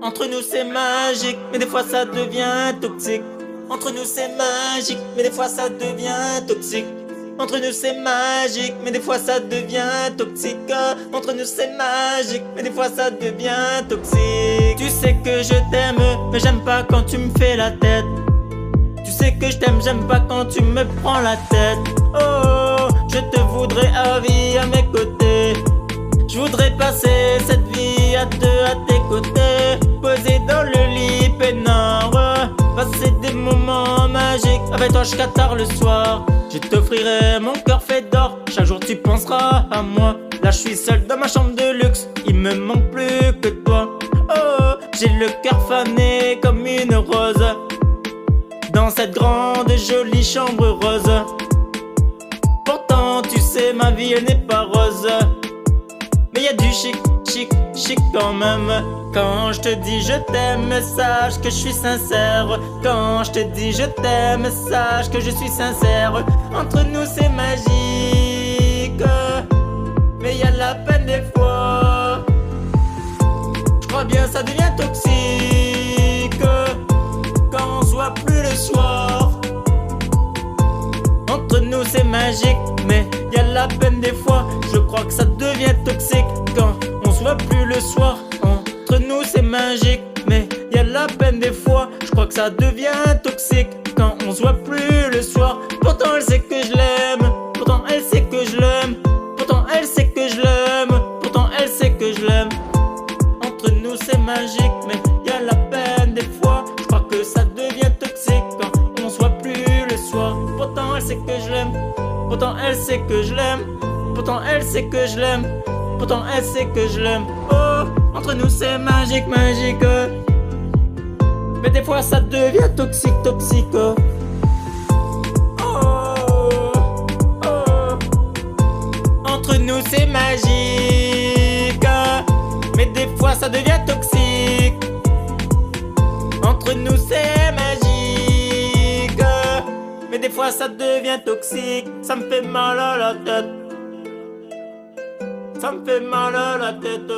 Entre nous c'est magique, mais des fois ça devient toxique. Entre nous c'est magique, mais des fois ça devient toxique. Entre nous c'est magique, mais des fois ça devient toxique. Entre nous c'est magique, mais des fois ça devient toxique. Tu sais que je t'aime, mais j'aime pas quand tu me fais la tête. Tu sais que je t'aime, j'aime pas quand tu me prends la tête. Oh, je te voudrais à vie à mes côtés. Je voudrais passer cette vie à deux à tes côtés. Posé dans le lit peinard, passer des moments magiques. Avec toi jusqu'à tard le soir. Je t'offrirai mon cœur fait d'or. Chaque jour tu penseras à moi. Là je suis seul dans ma chambre de luxe. Il me manque plus que toi. Oh, j'ai le cœur fané comme une rose dans cette grande et jolie chambre rose. Pourtant tu sais ma vie elle n'est pas rose, mais y a du chic, chic, chic quand même. Quand je te dis je t'aime, sache que je suis sincère. Quand je te dis je t'aime, sache que je suis sincère. Entre nous c'est magique, mais y a la peine des fois. Je crois bien ça devient toxique quand on se voit plus le soir. Entre nous c'est magique, mais y a la peine des fois. Je crois que ça devient toxique quand on se voit plus le soir. Entre nous c'est magique, mais y a la peine des fois. Je crois que ça devient toxique quand on se voit plus le soir. Pourtant elle sait que je l'aime, pourtant elle sait que je l'aime, pourtant elle sait que je l'aime, pourtant elle sait que je l'aime. Entre nous c'est magique, mais y a la peine des fois. Je crois que ça devient toxique quand on se voit plus le soir. Pourtant elle sait que je l'aime, pourtant elle sait que je l'aime, pourtant elle sait que je l'aime, pourtant elle sait que je l'aime. Oh, entre nous c'est magique, magique, mais des fois ça devient toxique, toxique. Oh, oh. Entre nous c'est magique, mais des fois ça devient toxique. Entre nous c'est magique, mais des fois ça devient toxique. Ça me fait mal à la tête, ça me fait mal à la tête.